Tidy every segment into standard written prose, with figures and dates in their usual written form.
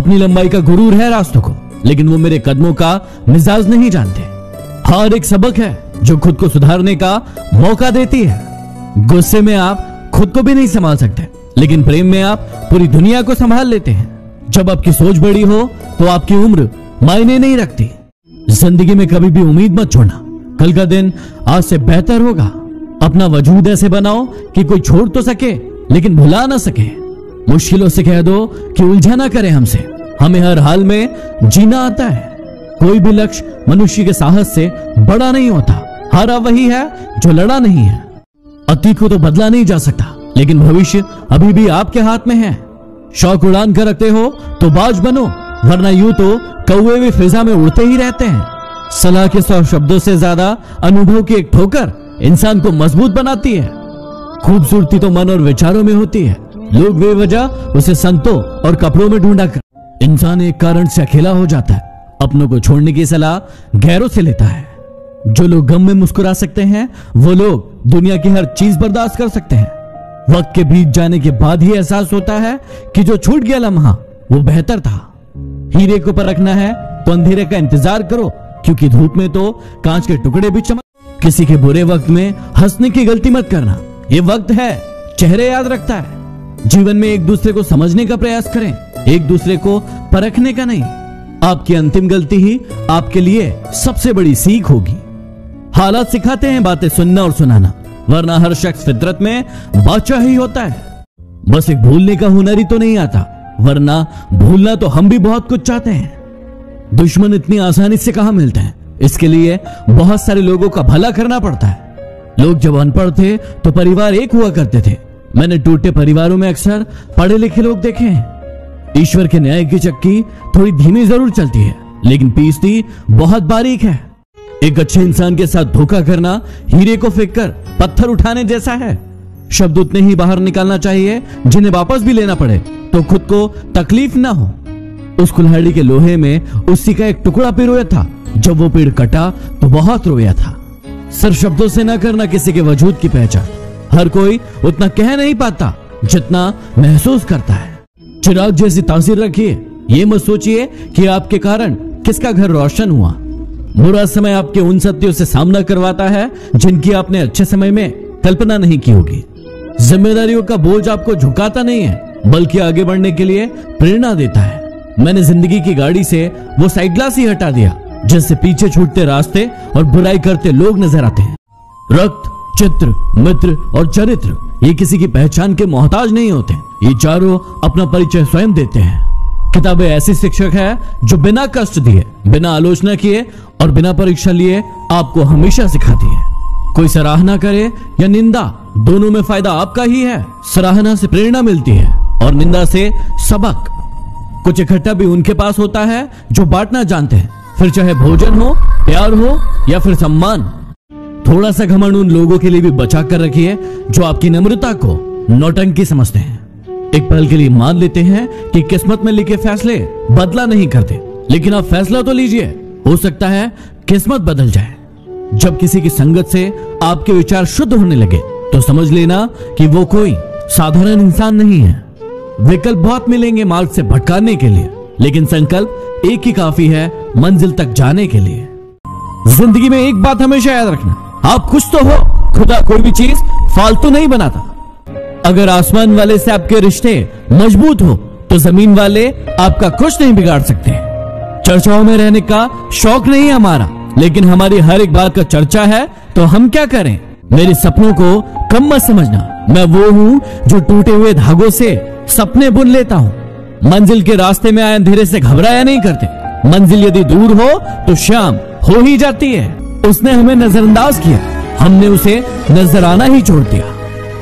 अपनी लंबाई का गुरूर है रास्तों को, लेकिन वो मेरे कदमों का मिजाज नहीं जानते। हर एक सबक है जो खुद को सुधारने का मौका देती है। गुस्से में आप खुद को भी नहीं संभाल सकते, लेकिन प्रेम में आप पूरी दुनिया को संभाल लेते हैं। जब आपकी सोच बड़ी हो तो आपकी उम्र मायने नहीं रखती। जिंदगी में कभी भी उम्मीद मत छोड़ना, कल का दिन आज से बेहतर होगा। अपना वजूद ऐसे बनाओ कि कोई छोड़ तो सके लेकिन भुला ना सके। मुश्किलों से कह दो कि उलझा ना करे हमसे, हमें हर हाल में जीना आता है। कोई भी लक्ष्य मनुष्य के साहस से बड़ा नहीं होता। हारा वही है जो लड़ा नहीं है। अतीत को तो बदला नहीं जा सकता, लेकिन भविष्य अभी भी आपके हाथ में है। शौक उड़ान कर रखते हो तो बाज बनो, वरना यूं तो कौवे भी फिजा में उड़ते ही रहते हैं। सलाह के 100 शब्दों से ज्यादा अनुभव की एक ठोकर इंसान को मजबूत बनाती है। खूबसूरती तो मन और विचारों में होती है। लोग बेवजह उसे संतों और कपड़ों में ढूंढा कर इंसान एक कारण से अकेला हो जाता है। अपनों को छोड़ने की सलाह गैरों से लेता है। जो लोग गम में मुस्कुरा सकते हैं वो लोग दुनिया की हर चीज बर्दाश्त कर सकते हैं। वक्त के बीत जाने के बाद ही एहसास होता है कि जो छूट गया लम्हा वो बेहतर था। हीरे को परखना है तो अंधेरे का इंतजार करो, क्योंकि धूप में तो कांच के टुकड़े भी चमक। किसी के बुरे वक्त में हंसने की गलती मत करना। ये वक्त है, चेहरे याद रखता है। जीवन में एक दूसरे को समझने का प्रयास करें, एक दूसरे को परखने का नहीं। आपकी अंतिम गलती ही आपके लिए सबसे बड़ी सीख होगी। हालात सिखाते हैं बातें सुनना और सुनाना, वरना हर शख्स फितरत में बादशाह ही होता है। बस एक भूलने का हुनर ही तो नहीं आता, वरना भूलना तो हम भी बहुत कुछ चाहते हैं। दुश्मन इतनी आसानी से कहां मिलते हैं, इसके लिए बहुत सारे लोगों का भला करना पड़ता है। लोग जब अनपढ़ थे तो परिवार एक हुआ करते थे। मैंने टूटे परिवारों में अक्सर पढ़े लिखे लोग देखे हैं। ईश्वर के न्याय की चक्की थोड़ी धीमी जरूर चलती है, लेकिन पीसती बहुत बारीक है। एक अच्छे इंसान के साथ धोखा करना हीरे को फेंक कर पत्थर उठाने जैसा है। शब्द उतने ही बाहर निकालना चाहिए जिन्हें वापस भी लेना पड़े तो खुद को तकलीफ ना हो। उस कुल्हाड़ी के लोहे में उसी का एक टुकड़ा पिरोया था। जब वो पेड़ कटा तो बहुत रोया था। सिर्फ शब्दों से ना करना किसी के वजूद की पहचान। हर कोई उतना कह नहीं पाता जितना महसूस करता है। चिराग जैसी तासीर रखिए। ये मत सोचिए कि आपके कारण किसका घर रोशन हुआ। बुरा समय आपके उन सत्यों से सामना करवाता है जिनकी आपने अच्छे समय में कल्पना नहीं की होगी। जिम्मेदारियों का बोझ आपको झुकाता नहीं है, बल्कि आगे बढ़ने के लिए प्रेरणा देता है। मैंने जिंदगी की गाड़ी से वो साइड ग्लास ही हटा दिया जिससे पीछे छूटते रास्ते और बुराई करते लोग नजर आते हैं। रक्त, चित्र, मित्र और चरित्र ये किसी की पहचान के मोहताज नहीं होते। ये चारों अपना परिचय स्वयं देते हैं। किताबें ऐसी शिक्षक है जो बिना कष्ट दिए, बिना आलोचना किए और बिना परीक्षा लिए आपको हमेशा सिखाती है। कोई सराहना करे या निंदा, दोनों में फायदा आपका ही है। सराहना से प्रेरणा मिलती है और निंदा से सबक। कुछ इकट्ठा भी उनके पास होता है जो बांटना जानते हैं, फिर चाहे भोजन हो, प्यार हो या फिर सम्मान। थोड़ा सा घमंड उन लोगों के लिए भी बचा कर रखिए जो आपकी नम्रता को नौटंकी समझते हैं। एक पल के लिए मान लेते हैं कि किस्मत में लिखे फैसले बदला नहीं करते, लेकिन आप फैसला तो लीजिए, हो सकता है किस्मत बदल जाए। जब किसी की संगत से आपके विचार शुद्ध होने लगे तो समझ लेना कि वो कोई साधारण इंसान नहीं है। विकल्प बहुत मिलेंगे मार्ग से भटकाने के लिए, लेकिन संकल्प एक ही काफी है मंजिल तक जाने के लिए। जिंदगी में एक बात हमेशा याद रखना, आप खुश तो हो, खुदा कोई भी चीज फालतू नहीं बनाता। अगर आसमान वाले से आपके रिश्ते मजबूत हो तो जमीन वाले आपका कुछ नहीं बिगाड़ सकते। चर्चाओं में रहने का शौक नहीं हमारा, लेकिन हमारी हर एक बात का चर्चा है तो हम क्या करें। मेरे सपनों को कम मत समझना, मैं वो हूँ जो टूटे हुए धागों से सपने बुन लेता हूँ। मंजिल के रास्ते में आए अंधेरे से घबराया नहीं करते। मंजिल यदि दूर हो तो शाम हो ही जाती है। उसने हमें नजरअंदाज किया, हमने उसे नजर आना ही छोड़ दिया।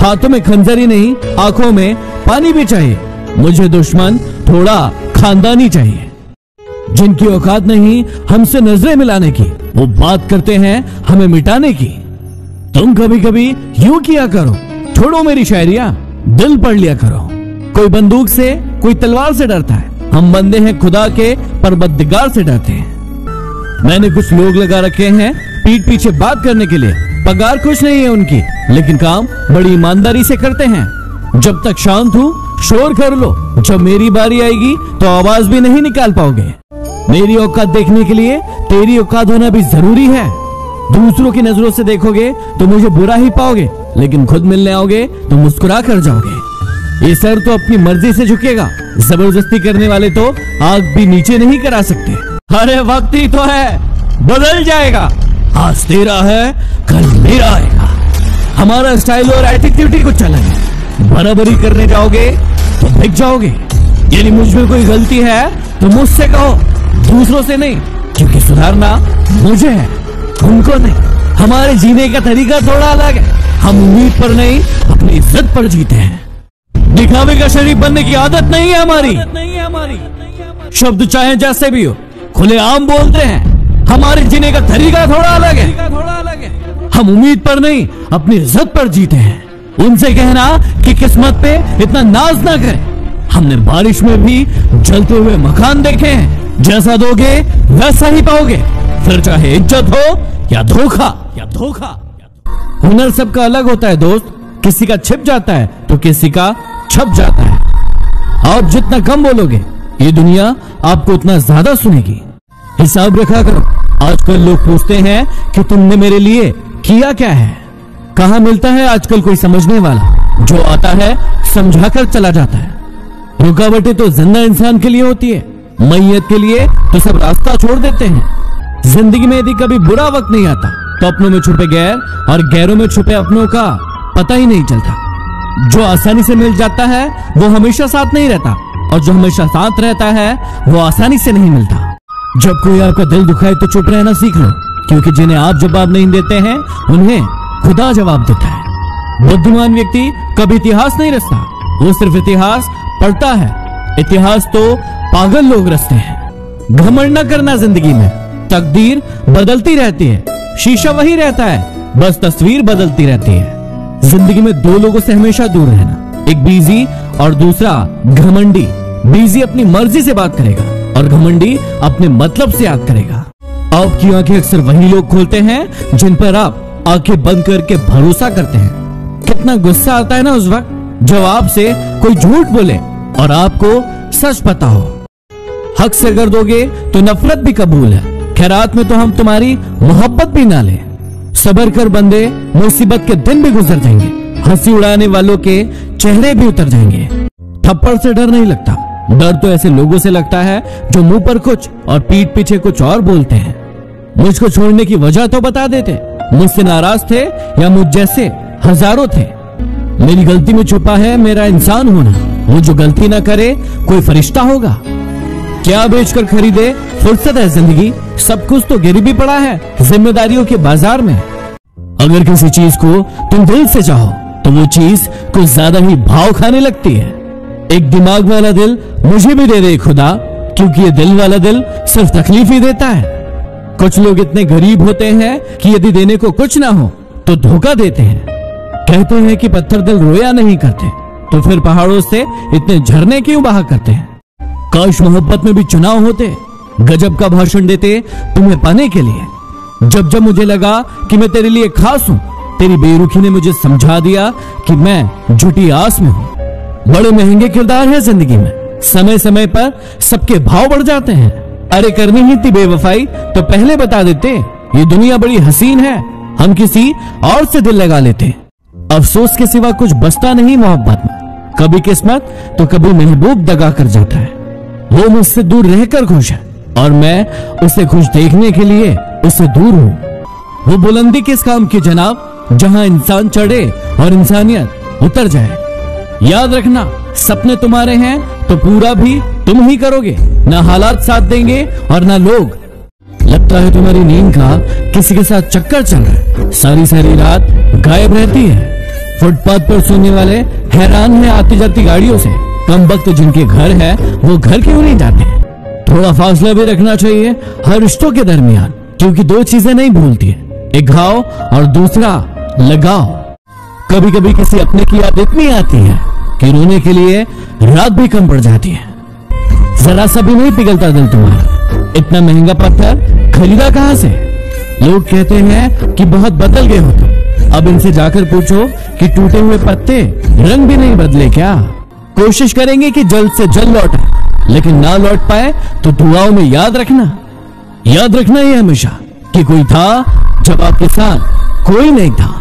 हाथों में खंजर ही नहीं, आंखों में पानी भी चाहिए। मुझे दुश्मन थोड़ा खानदानी चाहिए। जिनकी औकात नहीं हमसे नजरें मिलाने की, वो बात करते हैं हमें मिटाने की। तुम कभी कभी यूं किया करो, छोड़ो मेरी शायरियां, दिल पढ़ लिया करो। कोई बंदूक से, कोई तलवार से डरता है, हम बंदे हैं खुदा के, परवरदिगार से डरते हैं। मैंने कुछ लोग लगा रखे हैं पीठ पीछे बात करने के लिए। पगार कुछ नहीं है उनकी, लेकिन काम बड़ी ईमानदारी से करते हैं। जब तक शांत हूँ शोर कर लो, जब मेरी बारी आएगी तो आवाज भी नहीं निकाल पाओगे। मेरी औकात देखने के लिए तेरी औकात होना भी जरूरी है। दूसरों की नजरों से देखोगे तो मुझे बुरा ही पाओगे, लेकिन खुद मिलने आओगे तो मुस्कुरा कर जाओगे। ये सर तो अपनी मर्जी से झुकेगा, जबरदस्ती करने वाले तो आग भी नीचे नहीं करा सकते। अरे वक्त ही तो है, बदल जाएगा। आज तेरा है, कल मेरा आएगा। हमारा स्टाइल और एटीट्यूड ही कुछ अलग है। बराबरी करने जाओगे तो बिक जाओगे। यदि मुझ में कोई गलती है तो मुझसे कहो, दूसरों से नहीं, क्योंकि सुधारना मुझे है, उनको नहीं। हमारे जीने का तरीका थोड़ा अलग है। हम उम्मीद पर नहीं, अपनी इज्जत पर जीते हैं। दिखावे का शरीफ बनने की आदत नहीं है हमारी। शब्द चाहे जैसे भी हो, खुलेआम बोलते हैं। हमारे जीने का तरीका थोड़ा अलग है। हम उम्मीद पर नहीं, अपनी इज्जत पर जीते हैं। उनसे कहना कि किस्मत पे इतना नाज ना करें। हमने बारिश में भी जलते हुए मकान देखे हैं। जैसा दोगे वैसा ही पाओगे, फिर चाहे इज्जत हो या धोखा। हुनर सबका अलग होता है दोस्त। किसी का छिप जाता है तो किसी का छप जाता है। आप जितना कम बोलोगे, ये दुनिया आपको उतना ज्यादा सुनेगी। हिसाब रखा करो। आजकल लोग पूछते हैं कि तुमने मेरे लिए किया क्या है। कहाँ मिलता है आजकल कोई समझने वाला, जो आता है समझाकर चला जाता है। रुकावटें तो जिंदा इंसान के लिए होती है, मैयत के लिए तो सब रास्ता छोड़ देते हैं। जिंदगी में यदि कभी बुरा वक्त नहीं आता तो अपनों में छुपे गैर और गैरों में छुपे अपनों का पता ही नहीं चलता। जो आसानी से मिल जाता है वो हमेशा साथ नहीं रहता, और जो हमेशा साथ रहता है वो आसानी से नहीं मिलता। जब कोई आपका दिल दुखाए तो चुप रहना सीख लो, क्योंकि जिन्हें आप जवाब नहीं देते हैं उन्हें खुदा जवाब देता है। बुद्धिमान व्यक्ति कभी इतिहास नहीं रचता, वो सिर्फ इतिहास पढ़ता है। इतिहास तो पागल लोग रचते हैं। घमंड न करना जिंदगी में, तकदीर बदलती रहती है, शीशा वही रहता है, बस तस्वीर बदलती रहती है। जिंदगी में दो लोगों से हमेशा दूर रहना, एक बिजी और दूसरा घमंडी। बिजी अपनी मर्जी से बात करेगा और घमंडी अपने मतलब से याद करेगा। आपकी आंखें अक्सर वही लोग खोलते हैं जिन पर आप आंखें बंद करके भरोसा करते हैं। कितना गुस्सा आता है ना उस वक्त जब आपसे कोई झूठ बोले और आपको सच पता हो। हक से कर दोगे तो नफरत भी कबूल है। खैरात में तो हम तुम्हारी मोहब्बत भी ना ले। सबर कर बंदे, मुसीबत के दिन भी गुजर जाएंगे। हंसी उड़ाने वालों के चेहरे भी उतर जाएंगे। थप्पड़ से डर नहीं लगता, डर तो ऐसे लोगों से लगता है जो मुंह पर कुछ और पीठ पीछे कुछ और बोलते हैं। मुझको छोड़ने की वजह तो बता देते। मुझसे नाराज थे या मुझ जैसे हजारों थे। मेरी गलती में छुपा है मेरा इंसान होना। वो जो गलती ना करे कोई फरिश्ता होगा। क्या बेचकर खरीदे फुर्सत है जिंदगी, सब कुछ तो गिर भी पड़ा है जिम्मेदारियों के बाजार में। अगर किसी चीज को तुम दिल से चाहो तो वो चीज कुछ ज्यादा ही भाव खाने लगती है। एक दिमाग वाला दिल मुझे भी दे दे खुदा, क्योंकि ये दिल वाला दिल सिर्फ तकलीफ ही देता है। कुछ लोग इतने गरीब होते हैं कि यदि देने को कुछ ना हो तो धोखा देते हैं। कहते हैं कि पत्थर दिल रोया नहीं करते, तो फिर पहाड़ों से इतने झरने क्यों बहा करते हैं। काश मोहब्बत में भी चुनाव होते, गजब का भाषण देते तुम्हें पाने के लिए। जब जब मुझे लगा कि मैं तेरे लिए खास हूं, तेरी बेरुखी ने मुझे समझा दिया कि मैं झूठी आस में हूं। बड़े महंगे किरदार है जिंदगी में, समय समय पर सबके भाव बढ़ जाते हैं। अरे करनी ही थी बेवफाई तो पहले बता देते। ये दुनिया बड़ी हसीन है, हम किसी और से दिल लगा लेते। अफसोस के सिवा कुछ बचता नहीं मोहब्बत में। कभी किस्मत तो कभी महबूब दगा कर जाता है। वो मुझसे दूर रहकर खुश है और मैं उसे खुश देखने के लिए उससे दूर हूं। वो बुलंदी किस काम की जनाब, जहां इंसान चढ़े और इंसानियत उतर जाए। याद रखना, सपने तुम्हारे हैं तो पूरा भी तुम ही करोगे, ना हालात साथ देंगे और ना लोग। लगता है तुम्हारी नींद का किसी के साथ चक्कर चल रहा है, सारी सारी रात गायब रहती है। फुटपाथ पर सोने वाले हैरान हैं आती जाती गाड़ियों से। कम वक्त जिनके घर है वो घर क्यों नहीं जाते। थोड़ा फासला भी रखना चाहिए हर रिश्तों के दरमियान, क्योंकि दो चीजें नहीं भूलती है, एक घाव और दूसरा लगाव। कभी कभी किसी अपने की याद इतनी आती है कि रोने के लिए रात भी कम पड़ जाती है। जरा सा भी नहीं पिघलता दिल तुम्हारा। इतना महंगा पत्थर खरीदा कहां से। लोग कहते हैं कि बहुत बदल गए हो तुम। अब इनसे जाकर पूछो कि टूटे हुए पत्ते रंग भी नहीं बदले क्या। कोशिश करेंगे कि जल्द से जल्द लौट आए, लेकिन ना लौट पाए तो दुआओं में याद रखना ही हमेशा कि कोई था जब आपके साथ कोई नहीं था।